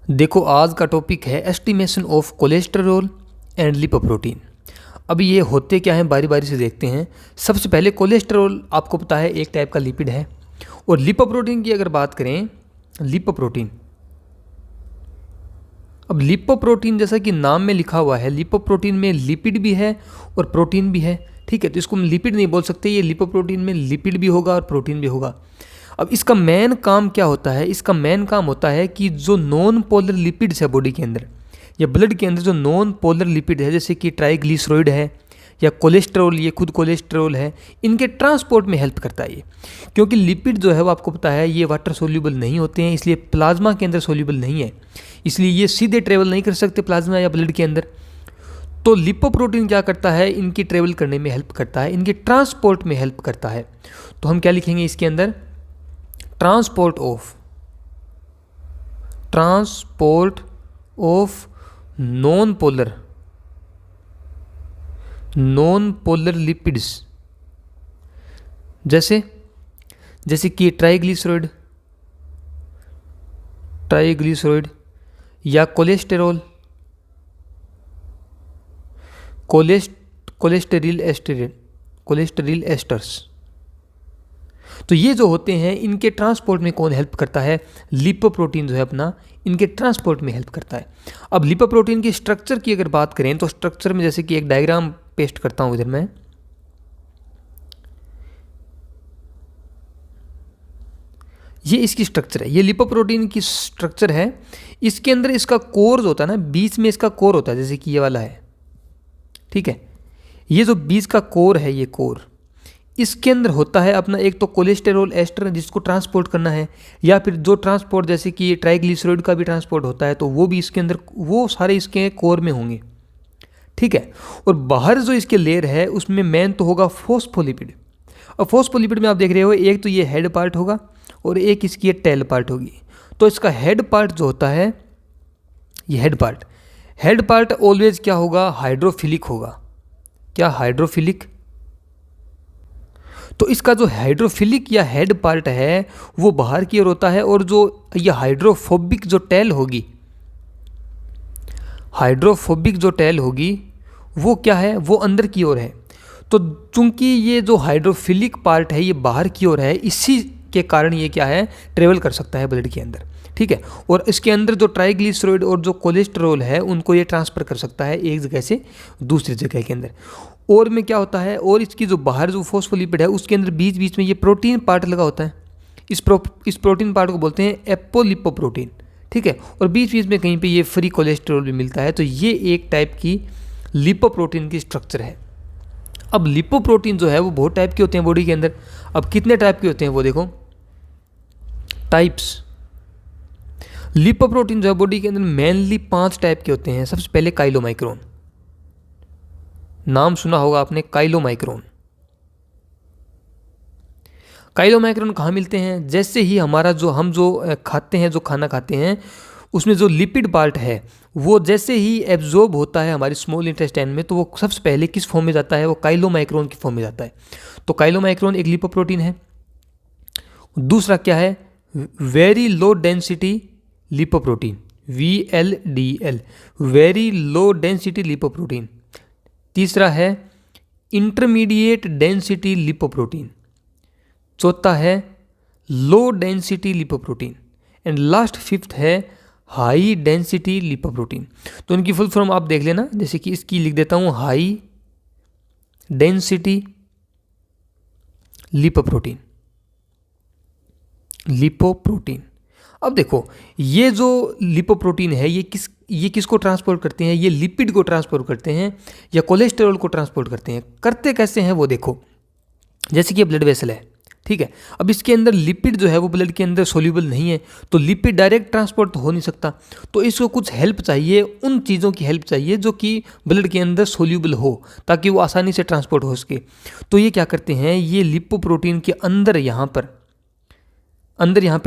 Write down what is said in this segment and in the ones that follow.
देखो आज का टॉपिक है estimation of cholesterol and lipoprotein. अब ये होते क्या हैं बारी बारी से देखते हैं। सबसे पहले कोलेस्टेरोल आपको पता है एक टाइप का लिपिड है, और लिपोप्रोटीन की अगर बात करें, लिपोप्रोटीन, अब लिपोप्रोटीन जैसा कि नाम में लिखा हुआ है, लिपोप्रोटीन में लिपिड भी है और प्रोटीन भी है। ठीक है, तो इसको हम लिपिड नहीं बोल सकते, ये लिपोप्रोटीन में लिपिड भी होगा और प्रोटीन भी होगा। अब इसका मेन काम क्या होता है? इसका मेन काम होता है कि जो नॉन पोलर लिपिड्स है बॉडी के अंदर या ब्लड के अंदर, जो नॉन पोलर लिपिड है जैसे कि ट्राइग्लिसराइड है या कोलेस्ट्रॉल, ये खुद कोलेस्ट्रॉल है, इनके ट्रांसपोर्ट में हेल्प करता है ये। क्योंकि लिपिड जो है वो आपको पता है ये वाटर सोल्यूबल नहीं होते हैं, इसलिए प्लाज्मा के अंदर सोल्यूबल नहीं है, इसलिए ये सीधे ट्रेवल नहीं कर सकते प्लाज्मा या ब्लड के अंदर। तो लिपोप्रोटीन क्या करता है? इनकी ट्रेवल करने में हेल्प करता है, इनके ट्रांसपोर्ट में हेल्प करता है। तो हम क्या लिखेंगे इसके अंदर? Transport of non polar lipids, जैसे कि ट्राइग्लिसराइड या कोलेस्टेरोल, कोलेस्टेरिल एस्टर्स। तो ये जो होते हैं इनके ट्रांसपोर्ट में कौन हेल्प करता है? लिपोप्रोटीन जो है अपना इनके ट्रांसपोर्ट में हेल्प करता है। अब लिपोप्रोटीन की स्ट्रक्चर की अगर बात करें तो स्ट्रक्चर में जैसे कि एक डायग्राम पेस्ट करता हूं इधर मैं, ये इसकी स्ट्रक्चर है, ये लिपोप्रोटीन की स्ट्रक्चर है। इसके अंदर इसका कोर जो होता है ना, बीच में इसका कोर होता है, जैसे कि ये वाला है, ठीक है, ये जो बीच का कोर है, ये कोर, इसके अंदर होता है अपना एक तो कोलेस्टेरोल एस्टर जिसको ट्रांसपोर्ट करना है, या फिर जो ट्रांसपोर्ट जैसे कि ट्राइग्लिसराइड का भी ट्रांसपोर्ट होता है, तो वो भी इसके अंदर, वो सारे इसके कोर में होंगे, ठीक है। और बाहर जो इसके लेयर है उसमें मेन तो होगा फॉस्फोलिपिड। और फॉस्फोलिपिड में आप देख रहे हो एक तो ये हेड पार्ट होगा और एक इसकी ये टेल पार्ट होगी। तो इसका हेड पार्ट जो होता है, ये हेड पार्ट ऑलवेज क्या होगा? हाइड्रोफिलिक होगा। क्या? हाइड्रोफिलिक। तो इसका जो हाइड्रोफिलिक या हेड पार्ट है वो बाहर की ओर होता है, और जो ये हाइड्रोफोबिक जो टेल होगी वो क्या है? वो अंदर की ओर है। तो चूंकि ये जो हाइड्रोफिलिक पार्ट है ये बाहर की ओर है, इसी के कारण ये क्या है? ट्रेवल कर सकता है ब्लड के अंदर, ठीक है। और इसके अंदर जो ट्राइग्लिसराइड और जो कोलेस्टेरोल है उनको ये ट्रांसफर कर सकता है एक जगह से दूसरी जगह के अंदर। और में क्या होता है? और इसकी जो बाहर जो फॉस्फोलिपिड है उसके अंदर बीच बीच में ये प्रोटीन पार्ट लगा होता है। इस प्रोटीन पार्ट को बोलते हैं एपोलिपोप्रोटीन, ठीक है। और बीच बीच में कहीं पे ये फ्री कोलेस्टेरोल भी मिलता है। तो ये एक टाइप की लिपोप्रोटीन की स्ट्रक्चर है। अब लिपोप्रोटीन जो है वो बहुत टाइप के होते हैं बॉडी के अंदर। अब कितने टाइप के होते हैं वो देखो, टाइप्स। लिपोप्रोटीन जो है बॉडी के अंदर मेनली 5 टाइप के होते हैं। सबसे पहले काइलोमाइक्रोन, नाम सुना होगा आपने, काइलोमाइक्रोन। काइलोमाइक्रोन कहाँ मिलते हैं? जैसे ही हमारा जो हम जो खाते हैं, जो खाना खाते हैं, उसमें जो लिपिड पार्ट है वो जैसे ही एब्जॉर्ब होता है हमारी स्मॉल इंटेस्टाइन में, तो वो सबसे पहले किस फॉर्म में जाता है? वो काइलोमाइक्रोन की फॉर्म में जाता है। तो काइलोमाइक्रोन एक लिपोप्रोटीन है। दूसरा क्या है? Very low density lipoprotein, VLDL, very low density lipoprotein. तीसरा है इंटरमीडिएट डेंसिटी लिपोप्रोटीन। चौथा है low density lipoprotein, and last 5th है हाई डेंसिटी लिपोप्रोटीन। तो इनकी फुल फॉर्म आप देख लेना, जैसे कि इसकी लिख देता हूं, हाई डेंसिटी लिपोप्रोटीन। अब देखो ये जो लिपोप्रोटीन है ये किसको ट्रांसपोर्ट करते हैं? ये लिपिड को ट्रांसपोर्ट करते हैं या कोलेस्टेरोल को ट्रांसपोर्ट करते हैं। करते कैसे हैं वो देखो, जैसे कि ये ब्लड वेसल है, ठीक है। अब इसके अंदर लिपिड जो है वो ब्लड के अंदर सोल्यूबल नहीं है, तो लिपिड डायरेक्ट ट्रांसपोर्ट हो नहीं सकता। तो इसको कुछ हेल्प चाहिए, उन चीज़ों की हेल्प चाहिए जो कि ब्लड के अंदर सोल्यूबल हो, ताकि वो आसानी से ट्रांसपोर्ट हो सके। तो ये क्या करते हैं? ये लिपोप्रोटीन के अंदर यहाँ पर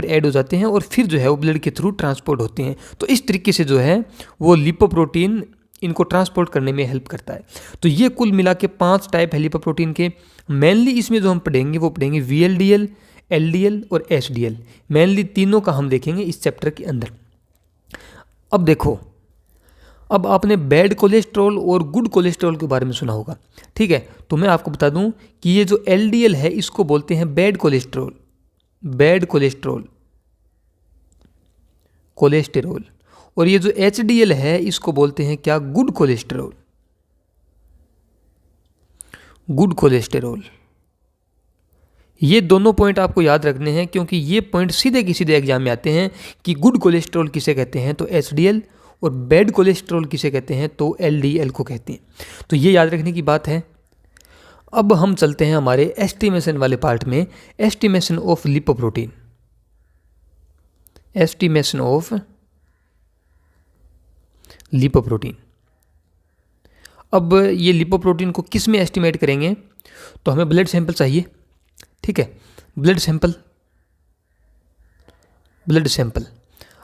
ऐड हो जाते हैं और फिर जो है वो ब्लड के थ्रू ट्रांसपोर्ट होते हैं। तो इस तरीके से जो है वो लिपोप्रोटीन इनको ट्रांसपोर्ट करने में हेल्प करता है। तो ये कुल मिला के 5 टाइप है लिपोप्रोटीन के। मेनली इसमें जो हम पढ़ेंगे वो पढ़ेंगे VLDL, LDL और HDL। मेनली तीनों का हम देखेंगे इस चैप्टर के अंदर। अब देखो, अब आपने बैड कोलेस्ट्रॉल और गुड कोलेस्ट्रॉल के बारे में सुना होगा, ठीक है। तो मैं आपको बता दूं कि ये जो एलडीएल है इसको बोलते हैं bad cholesterol, bad cholesterol, cholesterol. और ये जो एचडीएल है इसको बोलते हैं क्या, गुड कोलेस्ट्रॉल, गुड कोलेस्टेरोल। ये दोनों पॉइंट आपको याद रखने हैं, क्योंकि ये पॉइंट सीधे की सीधे एग्जाम में आते हैं कि गुड कोलेस्ट्रॉल किसे कहते हैं, तो एचडीएल, और बैड कोलेस्ट्रॉल किसे कहते हैं, तो एलडीएल को कहते हैं। तो ये याद रखने की बात है। अब हम चलते हैं हमारे एस्टिमेशन वाले पार्ट में, estimation of lipoprotein, estimation of lipoprotein. अब ये लिपोप्रोटीन को किस में एस्टिमेट करेंगे, तो हमें ब्लड सैंपल चाहिए, ठीक है, ब्लड सैंपल, ब्लड सैंपल।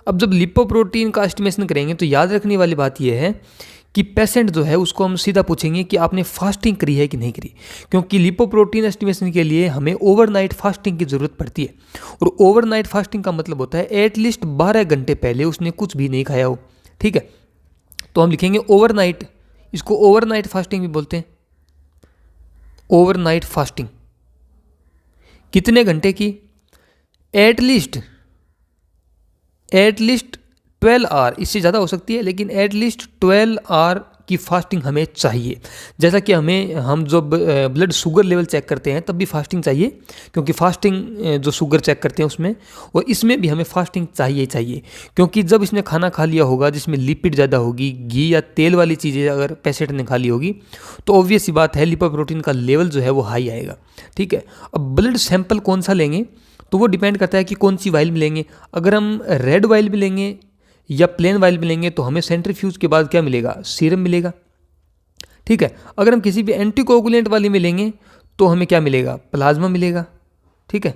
अब जब लिपोप्रोटीन का एस्टिमेशन करेंगे तो याद रखने वाली बात यह है कि पेशेंट जो है उसको हम सीधा पूछेंगे कि आपने फास्टिंग करी है कि नहीं करी, क्योंकि लिपोप्रोटीन एस्टिमेशन के लिए हमें ओवरनाइट फास्टिंग की ज़रूरत पड़ती है। और ओवरनाइट फास्टिंग का मतलब होता है एटलीस्ट 12 घंटे पहले उसने कुछ भी नहीं खाया हो, ठीक है। तो हम लिखेंगे ओवरनाइट, इसको ओवरनाइट फास्टिंग भी बोलते हैं, ओवरनाइट फास्टिंग। कितने घंटे की, एटलीस्ट 12 आवर, इससे ज़्यादा हो सकती है लेकिन एटलीस्ट 12 आवर की फास्टिंग हमें चाहिए। जैसा कि हम जो ब्लड शुगर लेवल चेक करते हैं तब भी फास्टिंग चाहिए, क्योंकि फास्टिंग जो शुगर चेक करते हैं उसमें, और इसमें भी हमें फास्टिंग चाहिए, क्योंकि जब इसने खाना खा लिया होगा जिसमें लिपिड ज़्यादा होगी, घी या तेल वाली चीज़ें अगर पेशेंट ने खा ली होगी, तो ऑब्वियस सी बात है लिपोप्रोटीन का लेवल जो है वो हाई आएगा, ठीक है। अब ब्लड सैंपल कौन सा लेंगे तो वो डिपेंड करता है कि कौन सी वाइल में लेंगे। अगर हम रेड वाइल में लेंगे या प्लेन वाइल में लेंगे तो हमें सेंट्रीफ्यूज के बाद क्या मिलेगा, सीरम मिलेगा, ठीक है। अगर हम किसी भी एंटीकोगुलेंट वाली में लेंगे तो हमें क्या मिलेगा, प्लाज्मा मिलेगा, ठीक है।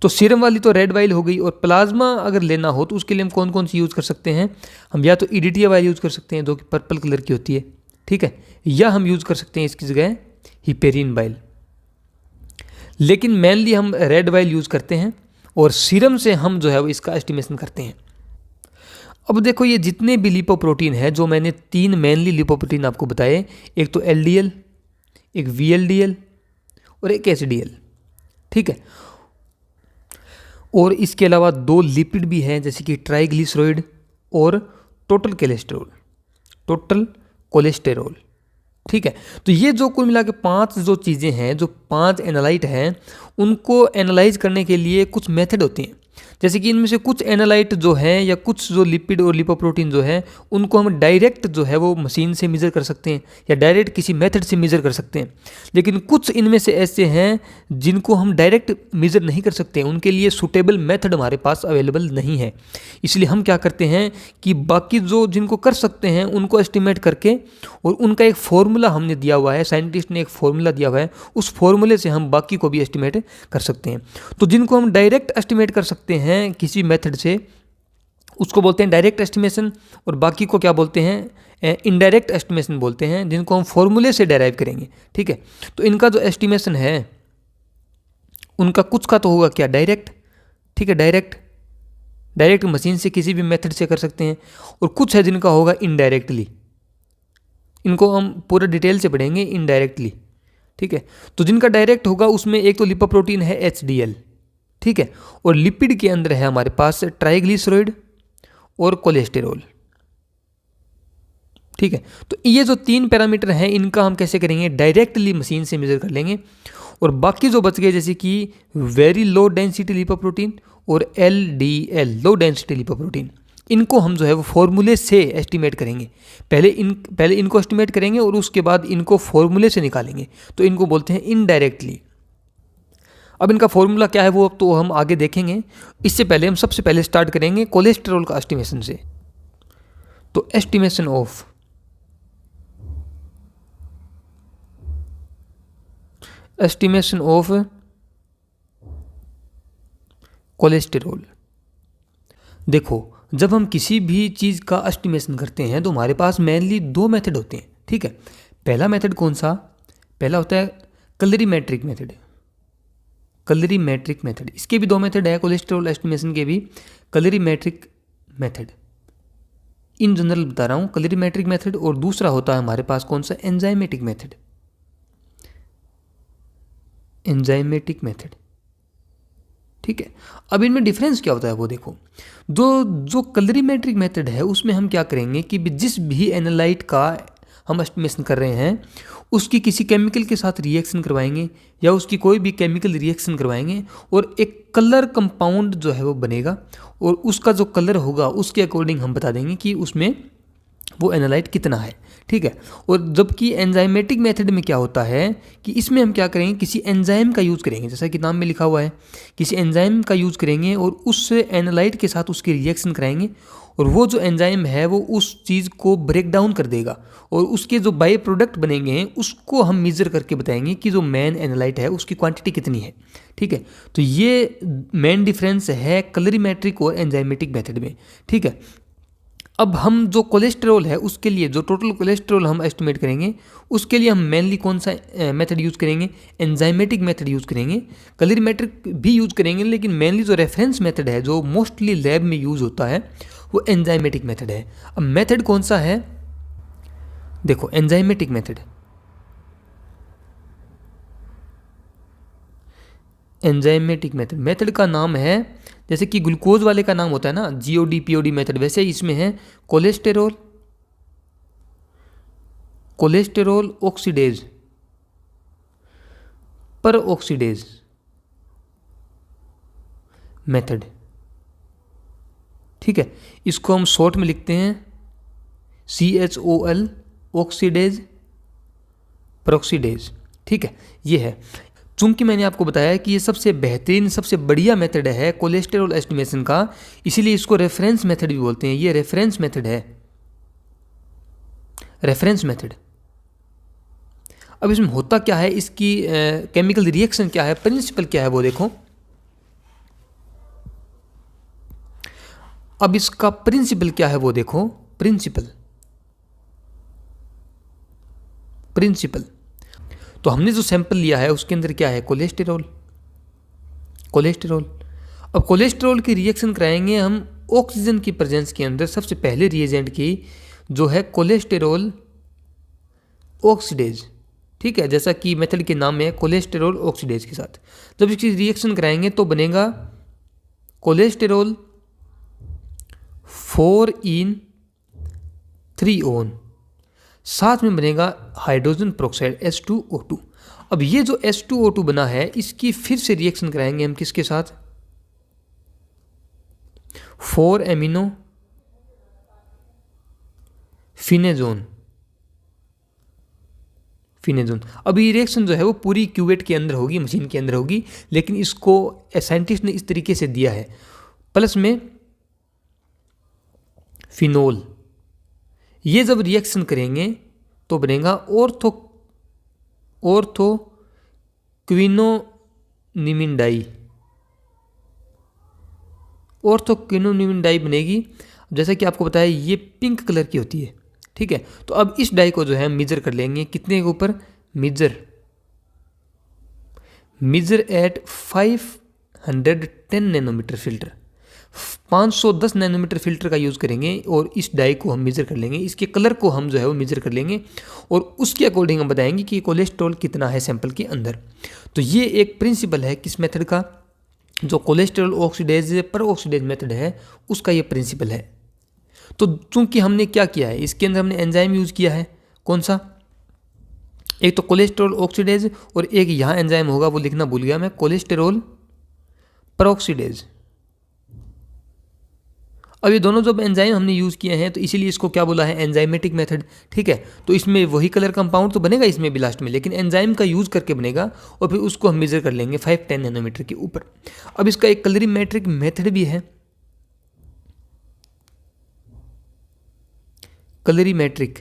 तो सीरम वाली तो रेड वाइल हो गई, और प्लाज्मा अगर लेना हो तो उसके लिए हम कौन कौन सी यूज़ कर सकते हैं, हम या तो ईडीटीए वाइल यूज़ कर सकते हैं जो कि पर्पल कलर की होती है, ठीक है, या हम यूज़ कर सकते हैं इसकी जगह हिपेरिन वाइल, लेकिन मेनली हम रेड वाइल यूज़ करते हैं और सीरम से हम जो है वो इसका एस्टिमेशन करते हैं। अब देखो ये जितने भी लिपोप्रोटीन है, जो मैंने 3 मेनली लिपोप्रोटीन आपको बताए, एक तो एलडीएल, एक वीएलडीएल और एक एचडीएल, ठीक है। और इसके अलावा 2 लिपिड भी हैं जैसे कि ट्राइग्लिसराइड और टोटल कोलेस्ट्रॉल, टोटल कोलेस्टेरोल, ठीक है। तो ये जो कुल मिला के 5 जो चीज़ें हैं, जो 5 एनालाइट हैं, उनको एनालाइज करने के लिए कुछ मेथड होते हैं। जैसे कि इनमें से कुछ एनालाइट जो हैं या कुछ जो लिपिड और लिपोप्रोटीन जो हैं उनको हम डायरेक्ट जो है वो मशीन से मेज़र कर सकते हैं या डायरेक्ट किसी मेथड से मेज़र कर सकते हैं। लेकिन कुछ इनमें से ऐसे हैं जिनको हम डायरेक्ट मेज़र नहीं कर सकते, उनके लिए सूटेबल मेथड हमारे पास अवेलेबल नहीं है। इसलिए हम क्या करते हैं कि बाकी जो जिनको कर सकते हैं उनको एस्टिमेट करके, और उनका एक फॉर्मूला हमने दिया हुआ है, साइंटिस्ट ने एक फॉर्मूला दिया हुआ है, उस फॉर्मूले से हम बाकी को भी एस्टिमेट कर सकते हैं। तो जिनको हम डायरेक्ट एस्टिमेट कर सकते हैं किसी मेथड से उसको बोलते हैं डायरेक्ट एस्टिमेशन, और बाकी को क्या बोलते हैं, इनडायरेक्ट एस्टिमेशन बोलते हैं, जिनको हम फॉर्मूले से डेराइव करेंगे, ठीक है। तो इनका जो एस्टिमेशन है उनका कुछ का तो होगा क्या, डायरेक्ट, ठीक है, डायरेक्ट मशीन से किसी भी मेथड से कर सकते हैं, और कुछ है जिनका होगा इनडायरेक्टली, इनको हम पूरा डिटेल से पढ़ेंगे इनडायरेक्टली, ठीक है। तो जिनका डायरेक्ट होगा उसमें एक तो लिपोप्रोटीन है एचडीएल, ठीक है, और लिपिड के अंदर है हमारे पास ट्राइग्लिसराइड और कोलेस्टेरोल, ठीक है। तो ये जो 3 पैरामीटर हैं इनका हम कैसे करेंगे, डायरेक्टली मशीन से मेजर कर लेंगे। और बाकी जो बच गए जैसे कि वेरी लो डेंसिटी लिपोप्रोटीन और एलडीएल, लो डेंसिटी लिपोप्रोटीन, इनको हम जो है वो फॉर्मूले से एस्टिमेट करेंगे। पहले इनको एस्टिमेट करेंगे और उसके बाद इनको फॉर्मूले से निकालेंगे, तो इनको बोलते हैं इनडायरेक्टली। अब इनका फॉर्मूला क्या है वो अब तो हम आगे देखेंगे। इससे पहले हम सबसे पहले स्टार्ट करेंगे कोलेस्ट्रॉल का एस्टिमेशन से। तो एस्टिमेशन ऑफ कोलेस्टेरोल। देखो जब हम किसी भी चीज़ का एस्टिमेशन करते हैं तो हमारे पास मेनली 2 मेथड होते हैं, ठीक है। पहला मेथड कौन सा, पहला होता है कलरीमेट्रिक मेथड, कलरीमेट्रिक मेथड। इसके भी 2 मेथड है, कोलेस्ट्रॉल एस्टिमेशन के भी, कलरीमेट्रिक मेथड इन जनरल बता रहा हूँ, कलरीमेट्रिक मेथड, और दूसरा होता है हमारे पास कौन सा, एंजाइमेटिक मेथड। एंजाइमेटिक मेथड, ठीक है। अब इनमें डिफरेंस क्या होता है वो देखो। जो कलरीमेट्रिक मेथड है उसमें हम क्या करेंगे कि जिस भी एनालाइट का हम एस्टिमेशन कर रहे हैं उसकी किसी केमिकल के साथ रिएक्शन करवाएंगे या उसकी कोई भी केमिकल रिएक्शन करवाएंगे और एक कलर कंपाउंड जो है वो बनेगा, और उसका जो कलर होगा उसके अकॉर्डिंग हम बता देंगे कि उसमें वो एनालाइट कितना है, ठीक है। और जबकि एंजाइमेटिक मेथड में क्या होता है कि इसमें हम क्या करेंगे, किसी एंजाइम का यूज़ करेंगे, जैसा कि नाम में लिखा हुआ है, किसी एंजाइम का यूज़ करेंगे और उस एनालाइट के साथ उसकी रिएक्शन कराएंगे, और वो जो एंजाइम है वो उस चीज़ को ब्रेक डाउन कर देगा, और उसके जो बाई प्रोडक्ट बनेंगे उसको हम मेज़र करके बताएंगे कि जो मेन एनालाइट है उसकी क्वांटिटी कितनी है, ठीक है। तो ये मेन डिफरेंस है कलरीमेट्रिक और एंजाइमेटिक मेथड में, ठीक है। अब हम जो कोलेस्ट्रॉल है उसके लिए, जो टोटल कोलेस्ट्रॉल हम एस्टिमेट करेंगे उसके लिए हम मेनली कौन सा मेथड यूज़ करेंगे, एंजाइमेटिक मेथड यूज़ करेंगे। कलरीमेट्रिक भी यूज़ करेंगे लेकिन मेनली जो रेफरेंस मेथड है जो मोस्टली लैब में यूज़ होता है वो एंजाइमेटिक मेथड है। अब मेथड कौन सा है, देखो enzymatic method, enzymatic method, method का नाम है जैसे कि ग्लूकोज वाले का नाम होता है ना जीओडी पीओडी मेथड, वैसे ही इसमें है कोलेस्टेरोल ऑक्सीडेज पर ऑक्सीडेज मेथड, ठीक है। इसको हम शॉर्ट में लिखते हैं CHOL ऑक्सीडेज पेरोक्सीडेज, ठीक है। ये है, चूंकि मैंने आपको बताया कि ये सबसे बेहतरीन सबसे बढ़िया मेथड है कोलेस्टेरॉल एस्टिमेशन का, इसीलिए इसको रेफरेंस मेथड भी बोलते हैं। ये रेफरेंस मेथड है, रेफरेंस मेथड। अब इसमें होता क्या है, इसकी केमिकल रिएक्शन क्या है, प्रिंसिपल क्या है वो देखो। अब इसका प्रिंसिपल क्या है वो देखो, प्रिंसिपल तो हमने जो सैंपल लिया है उसके अंदर क्या है, कोलेस्टेरॉल। अब कोलेस्टेरॉल की रिएक्शन कराएंगे हम ऑक्सीजन की प्रेजेंस के अंदर, सबसे पहले रिएजेंट की जो है कोलेस्टेरॉल ऑक्सीडेज, ठीक है, जैसा कि मेथड के नाम में है कोलेस्टेरॉल ऑक्सीडेज के साथ। जब इसकी रिएक्शन कराएंगे तो बनेगा कोलेस्टेरॉल 4 in 3 साथ में बनेगा हाइड्रोजन पेरोक्साइड H2O2। अब ये जो H2O2 बना है इसकी फिर से रिएक्शन कराएंगे हम किसके साथ, 4 amino फिनेजोन। अब ये रिएक्शन जो है वो पूरी क्यूवेट के अंदर होगी, मशीन के अंदर होगी, लेकिन इसको साइंटिस्ट ने इस तरीके से दिया है, प्लस में फिनोल। ये जब रिएक्शन करेंगे तो बनेगा ऑर्थोक्विनोनिमिन डाई बनेगी। जैसा कि आपको बताया ये पिंक कलर की होती है, ठीक है। तो अब इस डाई को जो है मेजर कर लेंगे, कितने के ऊपर, measure at 510 nanometer filter, 510 nanometer filter का यूज़ करेंगे और इस डाई को हम मेजर कर लेंगे, इसके कलर को हम जो है वो मेजर कर लेंगे और उसके अकॉर्डिंग हम बताएंगे कि कोलेस्ट्रॉल कितना है सैंपल के अंदर। तो ये एक प्रिंसिपल है किस मेथड का, जो कोलेस्ट्रॉल ऑक्सीडेज पर ऑक्सीडेज मेथड है उसका ये प्रिंसिपल है। तो चूंकि हमने क्या किया है, इसके अंदर हमने एंजाइम यूज़ किया है, कौन सा, एक तो कोलेस्ट्रॉल ऑक्सीडेज और एक यहाँ एंजाइम होगा वो लिखना भूल गया मैं, कोलेस्टेरॉल पेरोक्सीडेज। अब ये दोनों जब एंजाइम हमने यूज़ किए हैं तो इसीलिए इसको क्या बोला है, एंजाइमेटिक मेथड, ठीक है। तो इसमें वही कलर कंपाउंड तो बनेगा इसमें भी लास्ट में, लेकिन एंजाइम का यूज़ करके बनेगा और फिर उसको हम मेजर कर लेंगे 510 नैनोमीटर के ऊपर। अब इसका एक कलरीमेट्रिक मेथड भी है, कलरीमेट्रिक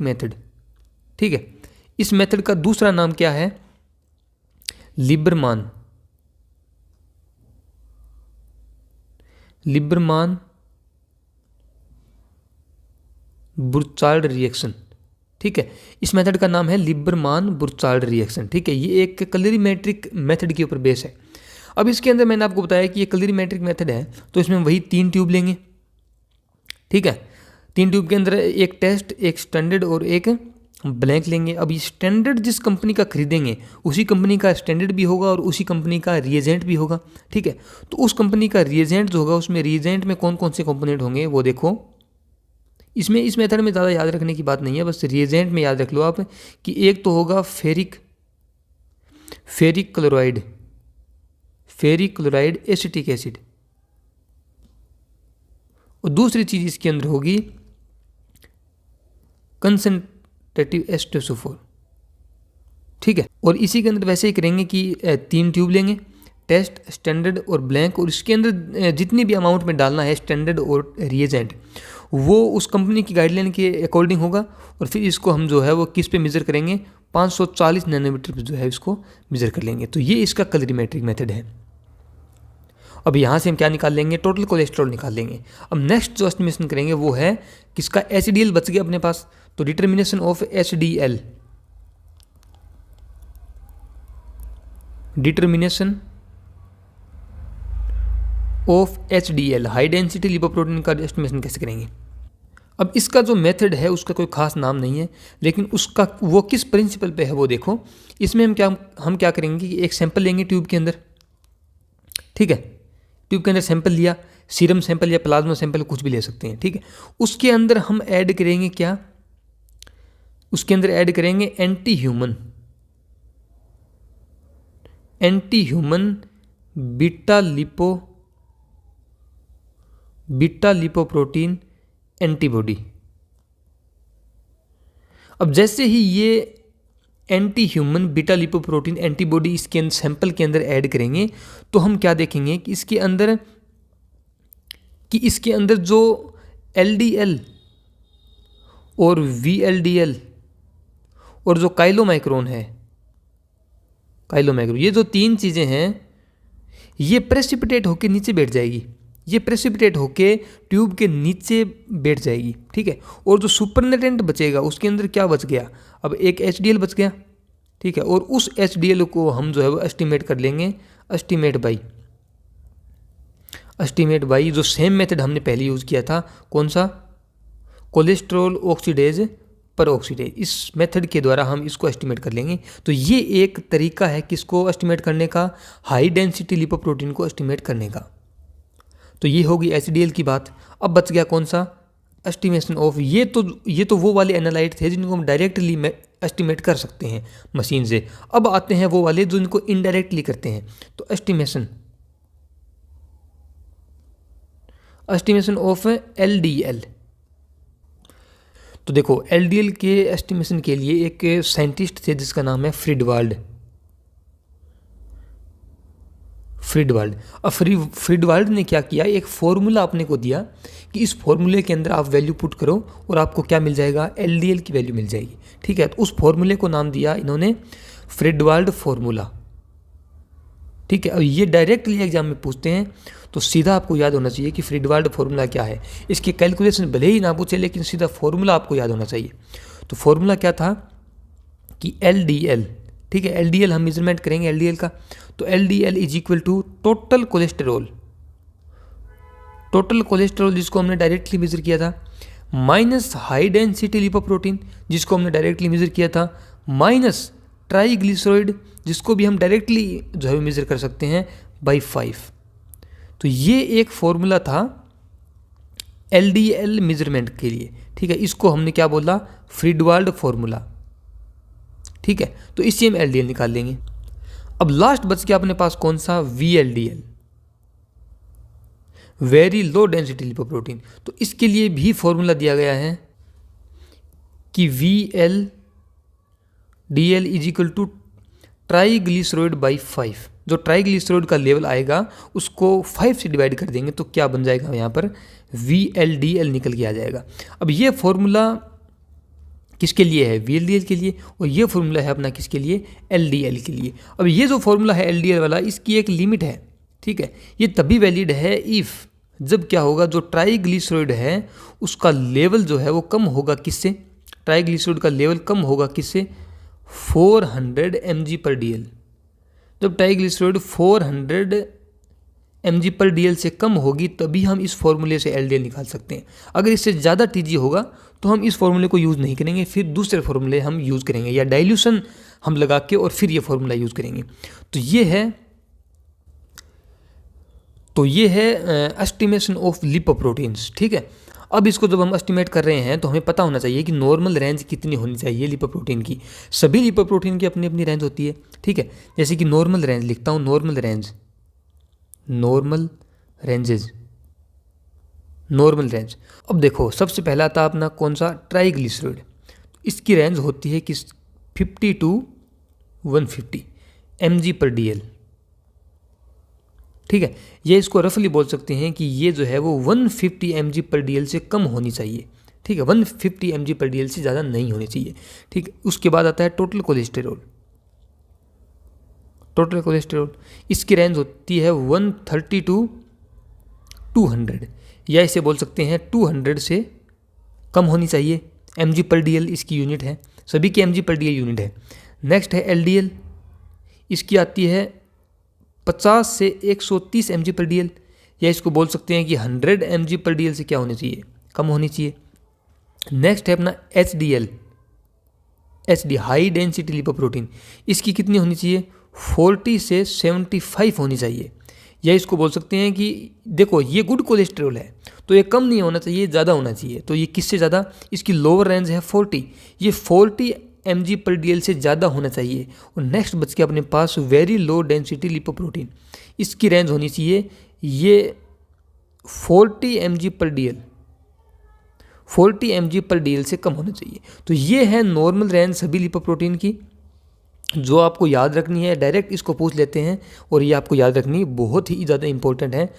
मेथड, ठीक है। इस मेथड का दूसरा नाम क्या है, लिबरमान बुर्चार्ड रिएक्शन, ठीक है। इस मेथड का नाम है लिबरमान बुर्चार्ड रिएक्शन, ठीक है। ये एक कलरीमेट्रिक मेथड के ऊपर बेस है। अब इसके अंदर मैंने आपको बताया कि ये कलरीमेट्रिक मेथड है तो इसमें वही 3 ट्यूब लेंगे, ठीक है। 3 ट्यूब के अंदर एक टेस्ट, एक स्टैंडर्ड और एक ब्लैंक लेंगे। अब ये स्टैंडर्ड जिस कंपनी का खरीदेंगे उसी कंपनी का स्टैंडर्ड भी होगा और उसी कंपनी का रिएजेंट भी होगा, ठीक है। तो उस कंपनी का रिएजेंट जो होगा उसमें रिएजेंट में कौन कौन से कंपोनेंट होंगे वो देखो। इसमें इस मेथड में ज़्यादा याद रखने की बात नहीं है, बस रिएजेंट में याद रख लो आप कि एक तो होगा फेरिक क्लोराइड एसिटिक एसिड, और दूसरी चीज़ इसके अंदर होगी कंसनट्रेटिव एस्टोसोफोर, ठीक है। और इसी के अंदर वैसे ही करेंगे कि 3 ट्यूब लेंगे, टेस्ट, स्टैंडर्ड और ब्लैंक, और इसके अंदर जितनी भी अमाउंट में डालना है स्टैंडर्ड और रिएजेंट वो उस कंपनी की गाइडलाइन के अकॉर्डिंग होगा। और फिर इसको हम जो है वो किस पे मेज़र करेंगे, 540 नैनोमीटर पे जो है इसको मेज़र कर लेंगे। तो ये इसका कलरीमेट्रिक मेथड है। अब यहाँ से हम क्या निकाल लेंगे, टोटल कोलेस्ट्रॉल निकाल लेंगे। अब नेक्स्ट जो एस्टिमेशन करेंगे वो है किसका, HDL बच गया अपने पास, तो determination of HDL, determination of HDL high density lipoprotein का एस्टिमेशन कैसे करेंगे। अब इसका जो मेथड है उसका कोई खास नाम नहीं है, लेकिन उसका वो किस प्रिंसिपल पे है वो देखो। इसमें हम क्या करेंगे कि एक सैंपल लेंगे ट्यूब के अंदर, ठीक है। ट्यूब के अंदर सैंपल लिया, सीरम सैंपल या प्लाज्मा सैंपल कुछ भी ले सकते हैं, ठीक है। उसके अंदर हम ऐड करेंगे क्या, उसके अंदर ऐड करेंगे anti human beta lipoprotein antibody. अब जैसे ही ये anti human beta lipoprotein antibody इसके सैंपल के अंदर ऐड करेंगे तो हम क्या देखेंगे कि इसके अंदर जो LDL और VLDL और जो काइलोमाइक्रोन है, ये जो 3 चीज़ें हैं ये प्रेसिपिटेट होके नीचे बैठ जाएगी, ये प्रेसिपिटेट होके ट्यूब के नीचे बैठ जाएगी, ठीक है। और जो सुपरनेटेंट बचेगा उसके अंदर क्या बच गया, अब एक HDL बच गया, ठीक है। और उस HDL को हम जो है वो एस्टिमेट कर लेंगे, एस्टिमेट बाई जो सेम मेथड हमने पहले यूज़ किया था, कौन सा, कोलेस्ट्रॉल ऑक्सीडेज पर ऑक्सीडेज। इस मेथड के द्वारा हम इसको एस्टिमेट कर लेंगे। तो ये एक तरीका है किसको एस्टिमेट करने का, हाई डेंसिटी लिपोप्रोटीन को एस्टिमेट करने का। तो ये होगी HDL की बात। अब बच गया कौन सा, एस्टिमेशन ऑफ, ये तो वो वाले एनालाइट थे जिनको हम डायरेक्टली एस्टिमेट कर सकते हैं मशीन से। अब आते हैं वो वाले जो इनको इनडायरेक्टली करते हैं। तो एस्टिमेशन ऑफ LDL। तो देखो LDL के एस्टिमेशन के लिए एक साइंटिस्ट थे जिसका नाम है फ्रीडवाल्ड। अब फ्रीडवाल्ड ने क्या किया, एक फॉर्मूला अपने को दिया कि इस फॉर्मूले के अंदर आप वैल्यू पुट करो और आपको क्या मिल जाएगा, LDL की वैल्यू मिल जाएगी, ठीक है। तो उस फॉर्मूले को नाम दिया इन्होंने फ्रीडवाल्ड फॉर्मूला, ठीक है। अब ये डायरेक्टली एग्जाम में पूछते हैं तो सीधा आपको याद होना चाहिए कि फ्रीडवाल्ड फॉर्मूला क्या है। इसकी कैलकुलेशन भले ही ना पूछे लेकिन सीधा फॉर्मूला आपको याद होना चाहिए। तो फॉर्मूला क्या था कि LDL, ठीक है, LDL हम मेजरमेंट करेंगे LDL का। तो LDL is equal to total cholesterol जिसको हमने डायरेक्टली मेजर किया था, माइनस हाई डेंसिटी लिपोप्रोटीन जिसको हमने डायरेक्टली मेजर किया था, माइनस ट्राइग्लिसराइड जिसको भी हम डायरेक्टली जो है मेजर कर सकते हैं बाई 5। तो ये एक फॉर्मूला था LDL मेजरमेंट के लिए, ठीक है। इसको हमने क्या बोला, फ्रीडवाल्ड फॉर्मूला, ठीक है। तो इससे हम LDL निकाल लेंगे। अब लास्ट बच गया अपने पास कौन सा, VLDL, very low density lipoprotein. तो इसके लिए भी फॉर्मूला दिया गया है कि VLDL is equal to triglyceride by 5। जो ट्राइग्लिसराइड का लेवल आएगा उसको 5 से डिवाइड कर देंगे तो क्या बन जाएगा, यहाँ पर VLDL निकल के आ जाएगा। अब ये फॉर्मूला किसके लिए है, VLDL के लिए, और ये फॉर्मूला है अपना किसके लिए, LDL के लिए। अब ये जो फॉर्मूला है LDL वाला, इसकी एक लिमिट है, ठीक है। ये तभी वैलिड है इफ़, जब क्या होगा, जो ट्राइग्लिसराइड है उसका लेवल जो है वो कम होगा किससे, ट्राइग्लिसराइड का लेवल कम होगा किससे, 400 mg/dl। जब ट्राइग्लिसराइड 400 mg/dl से कम होगी तभी हम इस फॉर्मूले से LDL निकाल सकते हैं। अगर इससे ज़्यादा Tg होगा तो हम इस फॉर्मूले को यूज़ नहीं करेंगे, फिर दूसरे फॉर्मूले हम यूज़ करेंगे या डाइल्यूशन हम लगा के और फिर ये फॉर्मूला यूज़ करेंगे। तो ये है एस्टिमेशन ऑफ लिपोप्रोटीन्स। ठीक है, अब इसको जब हम एस्टिमेट कर रहे हैं तो हमें पता होना चाहिए कि नॉर्मल रेंज कितनी होनी चाहिए लिपोप्रोटीन की। सभी लिपोप्रोटीन की अपनी अपनी रेंज होती है। ठीक है, जैसे कि नॉर्मल रेंज लिखता हूँ, नॉर्मल रेंज। अब देखो सबसे पहला आता अपना कौन सा, ट्राइग्लिसराइड। इसकी रेंज होती है किस 50 to 150 mg/dl। ठीक है, ये इसको रफली बोल सकते हैं कि ये जो है वो 150 mg/dl से कम होनी चाहिए। ठीक है, 150 mg/dl से ज़्यादा नहीं होनी चाहिए। ठीक है, उसके बाद आता है टोटल कोलेस्टेरॉल। इसकी रेंज होती है 130 to 200, या इसे बोल सकते हैं 200 से कम होनी चाहिए। mg/dl इसकी यूनिट है, सभी की mg/dl यूनिट है। नेक्स्ट है LDL, इसकी आती है 50 से 130 mg/dl, या इसको बोल सकते हैं कि 100 mg/dl से क्या होनी चाहिए, कम होनी चाहिए। नेक्स्ट है अपना HDL, हाई डेंसिटी लिपोप्रोटीन। इसकी कितनी होनी चाहिए, 40 से 75 होनी चाहिए, या इसको बोल सकते हैं कि देखो ये गुड कोलेस्ट्रॉल है तो ये कम नहीं होना चाहिए, ज़्यादा होना चाहिए। तो ये किससे ज़्यादा, इसकी लोअर रेंज है 40, ये 40 mg/dl से ज़्यादा होना चाहिए। और नेक्स्ट बच के अपने पास वेरी लो डेंसिटी लिपोप्रोटीन, इसकी रेंज होनी चाहिए ये 40 mg/dl से कम होना चाहिए। तो ये है नॉर्मल रेंज सभी लिपोप्रोटीन की, जो आपको याद रखनी है। डायरेक्ट इसको पूछ लेते हैं और ये आपको याद रखनी बहुत ही ज़्यादा इंपॉर्टेंट है।